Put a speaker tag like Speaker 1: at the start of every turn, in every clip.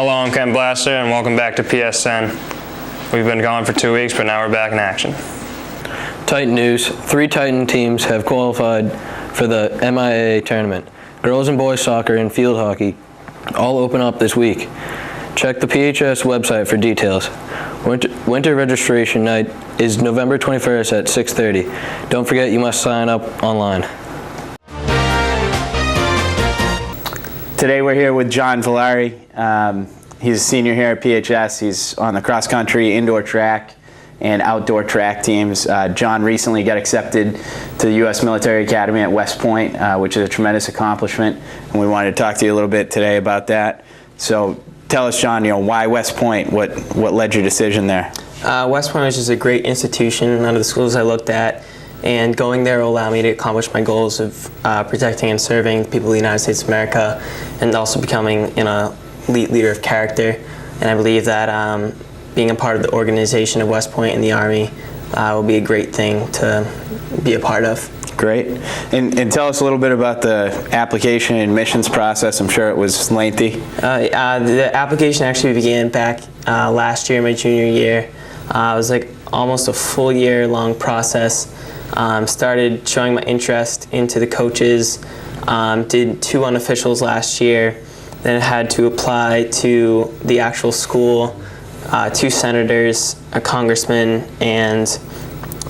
Speaker 1: Hello, I'm Ken Blaster, and welcome back to PSN. We've been gone for 2 weeks, but now we're back in action.
Speaker 2: Titan news. 3 Titan teams have qualified for the MIAA tournament. Girls and boys soccer and field hockey all open up this week. Check the PHS website for details. Winter registration night is November 21st at 6:30. Don't forget you must sign up online.
Speaker 3: Today we're here with John Valeri. He's a senior here at PHS. He's on the cross-country, indoor track, and outdoor track teams. John recently got accepted to the U.S. Military Academy at West Point, which is a tremendous accomplishment, and we wanted to talk to you a little bit today about that. So tell us, John, why West Point? What led your decision there?
Speaker 4: West Point was just a great institution, one of the schools I looked at, and going there will allow me to accomplish my goals of protecting and serving the people of the United States of America, and also becoming an elite leader of character. And I believe that being a part of the organization of West Point in the Army will be a great thing to be a part of.
Speaker 3: Great. And tell us a little bit about the application and admissions process. I'm sure it was lengthy.
Speaker 4: The application actually began back last year, my junior year. It was like almost a full year-long process. Started showing my interest into the coaches, did 2 unofficials last year, then had to apply to the actual school, 2 senators, a congressman, and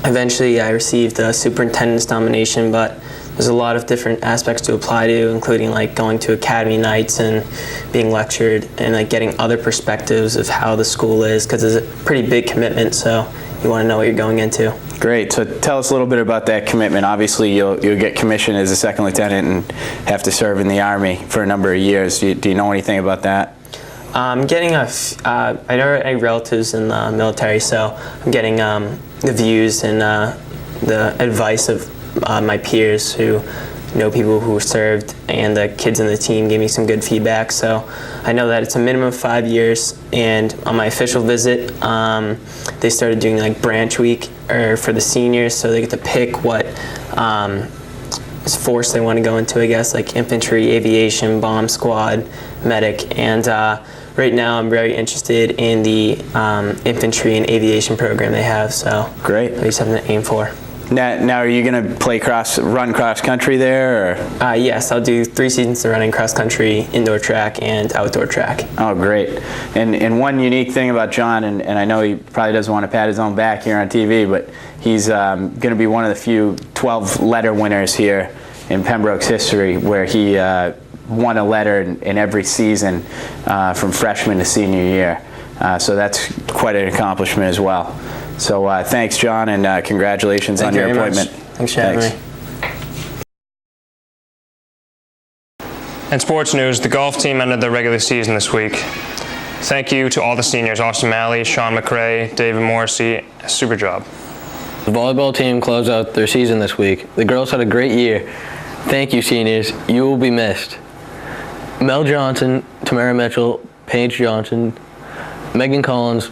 Speaker 4: eventually I received a superintendent's nomination, but there's a lot of different aspects to apply to, including like going to academy nights and being lectured and like getting other perspectives of how the school is, because it's a pretty big commitment, so you want to know what you're going into.
Speaker 3: Great. So tell us a little bit about that commitment. Obviously, you'll get commissioned as a second lieutenant and have to serve in the Army for a number of years. Do you know anything about that?
Speaker 4: I'm getting I don't have any relatives in the military, so I'm getting the views and the advice of my peers who know people who served, and the kids in the team gave me some good feedback. So I know that it's a minimum of 5 years, and on my official visit, they started doing like branch week for the seniors, so they get to pick what force they want to go into, I guess, like infantry, aviation, bomb squad, medic, and right now I'm very interested in the infantry and aviation program they have, so
Speaker 3: great.
Speaker 4: At least something to aim for.
Speaker 3: Now are you going to run cross country there? Or?
Speaker 4: Yes, I'll do 3 seasons of running cross country, indoor track, and outdoor track.
Speaker 3: Oh, great. And one unique thing about John, and I know he probably doesn't want to pat his own back here on TV, but he's going to be one of the few 12-letter winners here in Pembroke's history, where he won a letter in every season from freshman to senior year. So that's quite an accomplishment as well. So thanks, John, and congratulations on your appointment.
Speaker 4: Thanks for having me.
Speaker 1: In sports news, the golf team ended their regular season this week. Thank you to all the seniors, Austin Malley, Sean McRae, David Morrissey. Super job.
Speaker 2: The volleyball team closed out their season this week. The girls had a great year. Thank you, seniors. You will be missed. Mel Johnson, Tamara Mitchell, Paige Johnson, Megan Collins,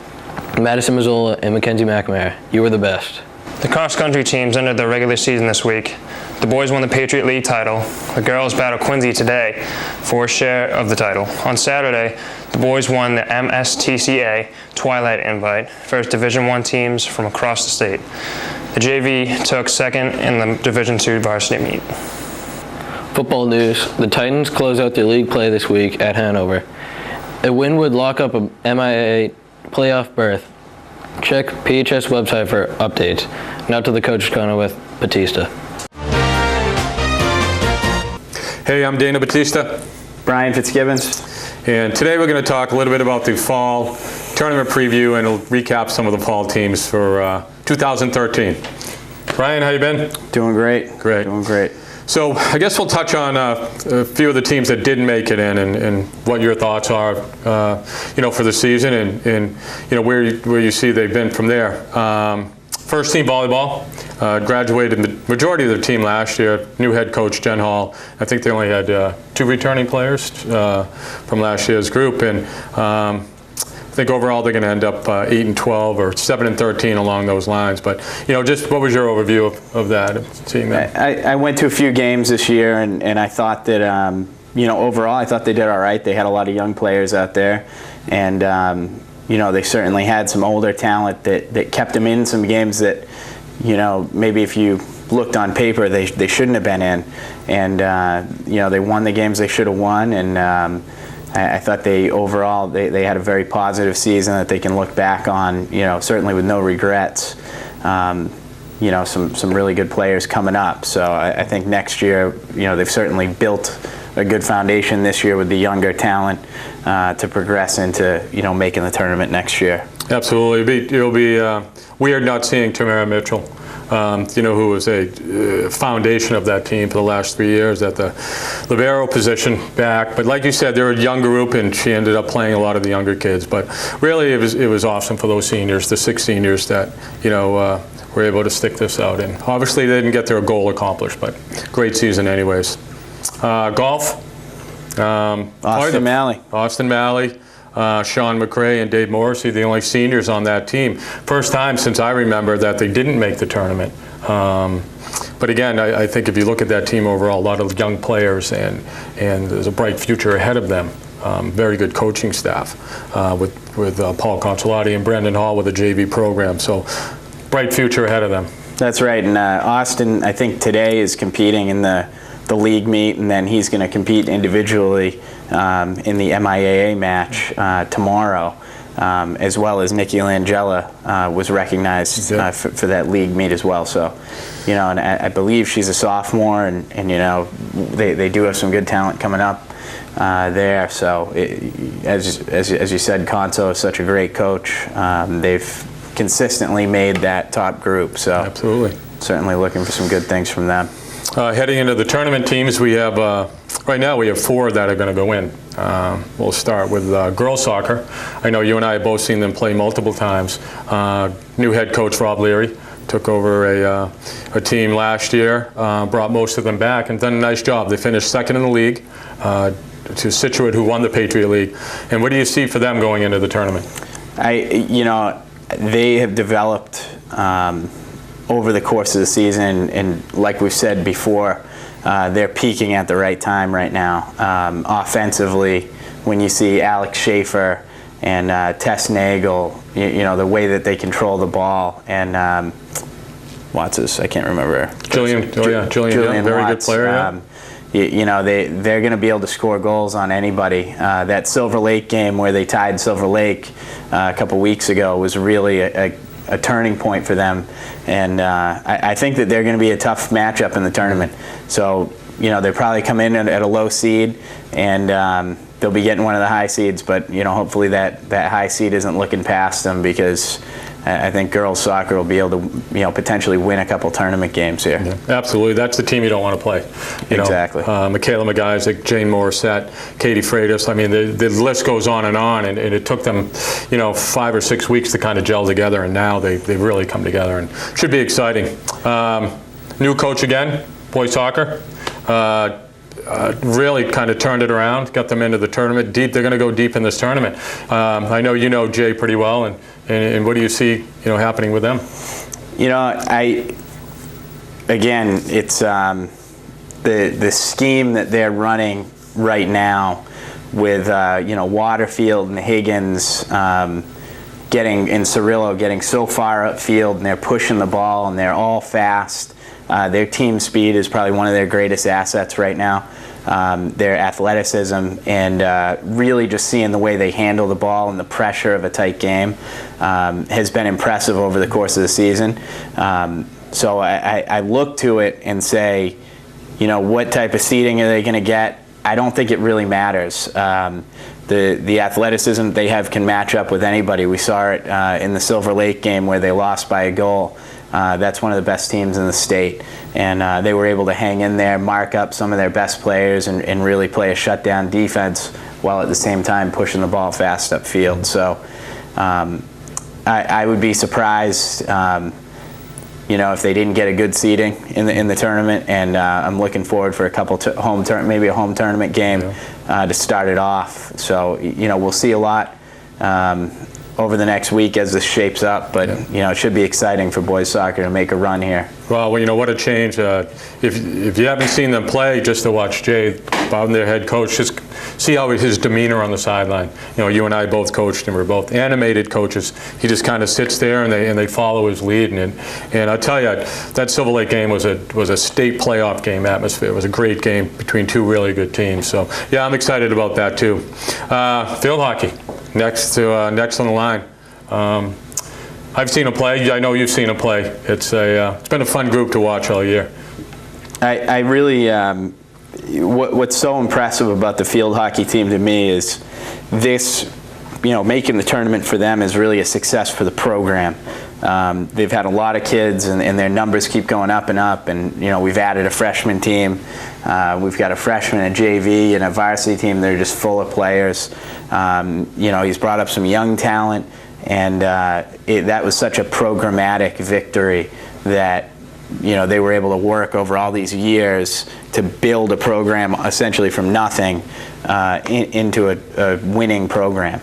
Speaker 2: Madison Mazzola, and Mackenzie McNamara. You were the best.
Speaker 1: The cross-country teams ended their regular season this week. The boys won the Patriot League title. The girls battled Quincy today for a share of the title. On Saturday, the boys won the MSTCA Twilight Invite, first Division I teams from across the state. The JV took second in the Division II varsity meet.
Speaker 2: Football news. The Titans close out their league play this week at Hanover. A win would lock up a MIAA playoff berth. Check PHS website for updates. Now to the Coach's Corner with Batista.
Speaker 5: Hey, I'm Dana Batista.
Speaker 3: Brian Fitzgibbons.
Speaker 5: And today we're going to talk a little bit about the fall tournament preview and recap some of the fall teams for 2013. Brian, how you been?
Speaker 3: Doing great.
Speaker 5: Great.
Speaker 3: Doing great.
Speaker 5: So I guess we'll touch on a few of the teams that didn't make it in, and what your thoughts are, for the season, and where you see they've been from there. First team volleyball graduated the majority of their team last year. New head coach Jen Hall. I think they only had 2 returning players from last year's group, and I think overall they're going to end up 8-12 or 7-13 along those lines. But just what was your overview of that, seeing that?
Speaker 3: I went to a few games this year, and I thought that overall, I thought they did all right. They had a lot of young players out there, and they certainly had some older talent that kept them in some games that, maybe if you looked on paper, they shouldn't have been in. And they won the games they should have won, and I thought they had a very positive season that they can look back on, certainly with no regrets. Some really good players coming up. So I think next year, they've certainly built a good foundation this year with the younger talent to progress into, making the tournament next year.
Speaker 5: Absolutely. It'll be weird not seeing Tamara Mitchell, who was a foundation of that team for the last 3 years at the libero position back. But like you said, they're a young group, and she ended up playing a lot of the younger kids. But really, it was awesome for those seniors, the 6 seniors that, were able to stick this out. And obviously, they didn't get their goal accomplished, but great season anyways. Golf.
Speaker 3: Austin Malley.
Speaker 5: Austin Malley, Sean McRae, and Dave Morrissey, the only seniors on that team. First time since I remember that they didn't make the tournament. But again, I think if you look at that team overall, a lot of young players, and there's a bright future ahead of them. Very good coaching staff with Paul Consolati and Brendan Hall with a JV program. So bright future ahead of them.
Speaker 3: That's right. And Austin, I think today is competing in the league meet, and then he's going to compete individually in the MIAA match tomorrow, as well as Nikki Langella was recognized for that league meet as well. So, and I believe she's a sophomore, and they do have some good talent coming up there. So, as you said, Conso is such a great coach. They've consistently made that top group. So,
Speaker 5: absolutely,
Speaker 3: certainly looking for some good things from them.
Speaker 5: Heading into the tournament teams, we have right now we have 4 that are going to go in. We'll start with girls soccer. I know you and I have both seen them play multiple times. New head coach Rob Leary took over a team last year, brought most of them back, and done a nice job. They finished second in the league to Situate, who won the Patriot League. And what do you see for them going into the tournament?
Speaker 3: They have developed over the course of the season, and like we've said before, they're peaking at the right time right now. Offensively, when you see Alex Schaefer and Tess Nagel, the way that they control the ball, and what's his? I can't remember.
Speaker 5: Jillian, very
Speaker 3: Watts,
Speaker 5: good player.
Speaker 3: They're going to be able to score goals on anybody. That Silver Lake game where they tied Silver Lake a couple weeks ago was really a turning point for them, and I think that they're going to be a tough matchup in the tournament. So, they probably come in at a low seed, and they'll be getting one of the high seeds, but hopefully that high seed isn't looking past them, because I think girls soccer will be able to potentially win a couple tournament games here.
Speaker 5: Yeah, absolutely, that's the team you don't want to play.
Speaker 3: Exactly.
Speaker 5: Michaela McGuisek, Jane Morissette, Katie Freitas. I mean, the list goes on, and it took them 5 or 6 weeks to kind of gel together, and now they've really come together, and should be exciting. New coach again, boys soccer. Really kind of turned it around, got them into the tournament deep. They're going to go deep in this tournament. I know you know Jay pretty well, and what do you see happening with them? It's the scheme that they're running right now with Waterfield and Higgins getting in Cirillo getting so far upfield, and they're pushing the ball, and they're all fast. Their team speed is probably one of their greatest assets right now. Their athleticism, and really just seeing the way they handle the ball and the pressure of a tight game has been impressive over the course of the season. So I look to it and say, what type of seeding are they going to get? I don't think it really matters. The athleticism they have can match up with anybody. We saw it in the Silver Lake game where they lost by a goal. That's one of the best teams in the state, and they were able to hang in there, mark up some of their best players, and really play a shutdown defense while at the same time pushing the ball fast upfield. So I would be surprised if they didn't get a good seeding in the tournament, and I'm looking forward for a couple maybe a home tournament game to start it off. So we'll see a lot.
Speaker 3: over the next week as this shapes up, but it should be exciting for boys soccer to make a run here.
Speaker 5: Well, what a change. If you haven't seen them play, just to watch Jay Bowden, their head coach, just see how his demeanor on the sideline. You and I both coached him. We're both animated coaches. He just kind of sits there and they follow his lead. And I tell you, that Silver Lake game was a state playoff game atmosphere. It was a great game between two really good teams. So yeah, I'm excited about that too. Field hockey next on the line. I've seen him play. I know you've seen him play. It's been a fun group to watch all year.
Speaker 3: I really what's so impressive about the field hockey team to me is this, making the tournament for them is really a success for the program. They've had a lot of kids, and their numbers keep going up and up. And we've added a freshman team. We've got a freshman, a JV, and a varsity team. They're just full of players. He's brought up some young talent, and that was such a programmatic victory that they were able to work over all these years to build a program essentially from nothing into a winning program.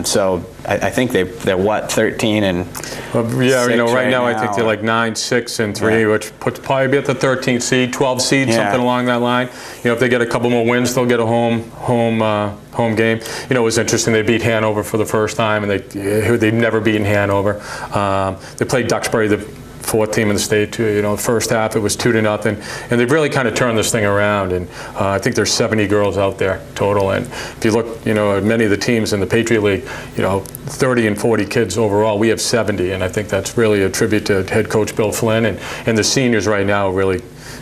Speaker 3: So I think they're what, 13 and 6
Speaker 5: right now I think they're like 9, 6, and 3, which puts probably at the 13th seed, 12 seed, something along that line. If they get a couple more wins, they'll get a home game. It was interesting. They beat Hanover for the first time, and they've never beaten Hanover. They played Duxbury, the fourth team in the state, too. The first half it was 2-0, and they've really kind of turned this thing around. And I think there's 70 girls out there total. And if you look, at many of the teams in the Patriot League, 30 and 40 kids overall. We have 70, and I think that's really a tribute to head coach Bill Flynn, and the seniors right now are really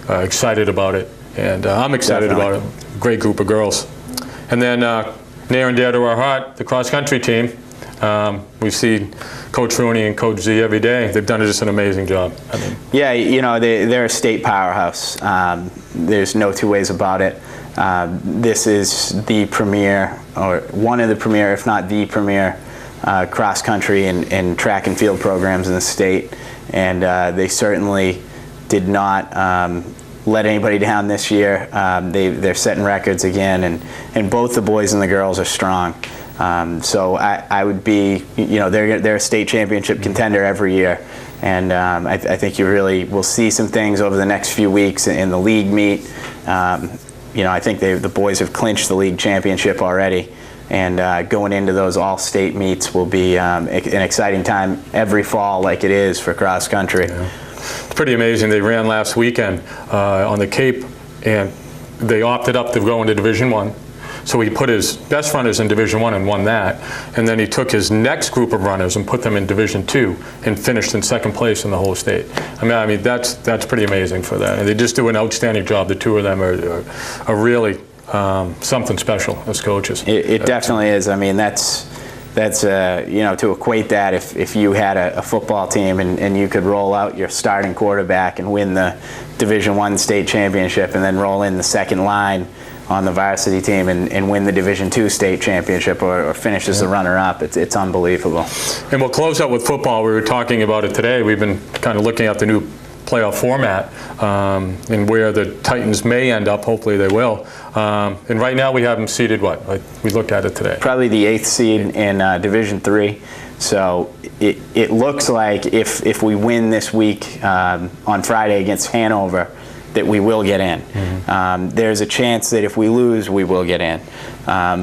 Speaker 5: excited about it. And I'm excited about it. Great group of girls. And then near and dear to our heart, the cross country team. We see Coach Rooney and Coach Z every day. They've done just an amazing job.
Speaker 3: They're a state powerhouse. There's no two ways about it. This is the premier, or one of the premier, if not the premier, cross country and track and field programs in the state. And they certainly did not let anybody down this year. They're setting records again, and both the boys and the girls are strong. So I would be, they're a state championship contender every year, and I think you really will see some things over the next few weeks in the league meet. I think the boys have clinched the league championship already, and going into those all-state meets will be an exciting time every fall, like it is for cross country.
Speaker 5: Yeah. It's pretty amazing. They ran last weekend on the Cape, and they opted up to go into Division I. So he put his best runners in Division I and won that, and then he took his next group of runners and put them in Division II and finished in second place in the whole state. I mean that's pretty amazing for that, and they just do an outstanding job. The two of them are really something special as coaches.
Speaker 3: It definitely is. I mean that's to equate that, if you had a football team and you could roll out your starting quarterback and win the Division I state championship, and then roll in the second line on the varsity team and win the Division II state championship, or finish as the runner-up. It's unbelievable.
Speaker 5: And we'll close out with football. We were talking about it today. We've been kind of looking at the new playoff format and where the Titans may end up. Hopefully they will. And right now we have them seeded what? Like we looked at it today.
Speaker 3: Probably the 8th seed in Division III. So it looks like if we win this week on Friday against Hanover, that we will get in. Mm-hmm. There's a chance that if we lose, we will get in.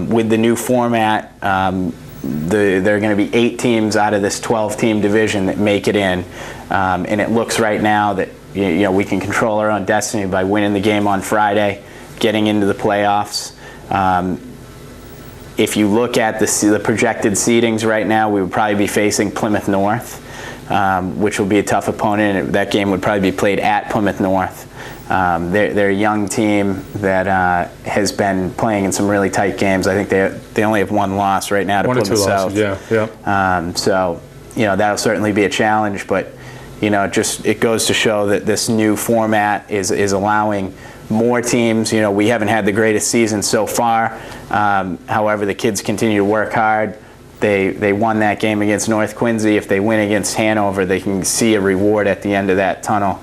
Speaker 3: With the new format, there are going to be 8 teams out of this 12-team division that make it in, and it looks right now that we can control our own destiny by winning the game on Friday, getting into the playoffs. If you look at the projected seedings right now, we would probably be facing Plymouth North, which will be a tough opponent. That game would probably be played at Plymouth North. They're a young team that has been playing in some really tight games. I think they only have one loss right now to Plymouth South. So that'll certainly be a challenge. But it goes to show that this new format is allowing more teams. We haven't had the greatest season so far. However, the kids continue to work hard. They won that game against North Quincy. If they win against Hanover, they can see a reward at the end of that tunnel.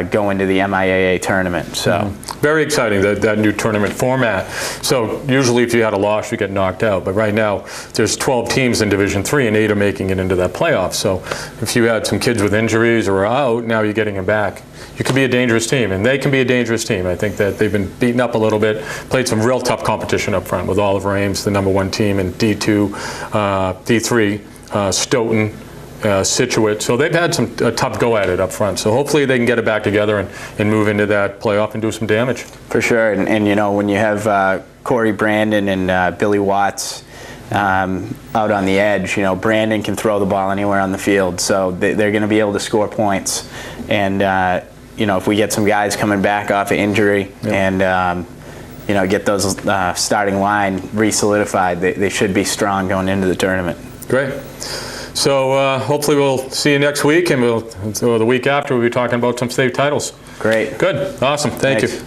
Speaker 3: go into the MIAA tournament. So
Speaker 5: very exciting, that new tournament format. So usually if you had a loss, you get knocked out. But right now, there's 12 teams in Division III, and 8 are making it into that playoff. So if you had some kids with injuries or are out, now you're getting them back. You can be a dangerous team, and they can be a dangerous team. I think that they've been beaten up a little bit, played some real tough competition up front with Oliver Ames, the #1 team, and D2, D3, Stoughton, Situate. So they've had a tough go at it up front. So hopefully they can get it back together and move into that playoff and do some damage.
Speaker 3: for sure, and you know, when you have Corey Brandon and Billy Watts out on the edge, you know, Brandon can throw the ball anywhere on the field, so they're going to be able to score points. And you know, if we get some guys coming back off of injury and you know, get those starting line re-solidified, they should be strong going into the tournament.
Speaker 5: Great. So hopefully we'll see you next week, and or the week after, we'll be talking about some state titles.
Speaker 3: Great.
Speaker 5: Good. Awesome. Thank
Speaker 3: Thanks.
Speaker 5: you.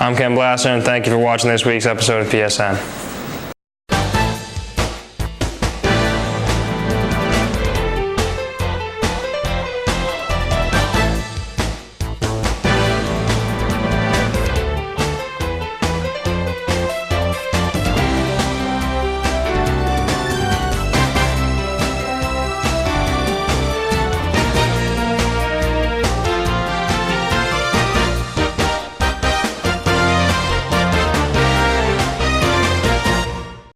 Speaker 1: I'm Ken Blasser, and thank you for watching this week's episode of PSN.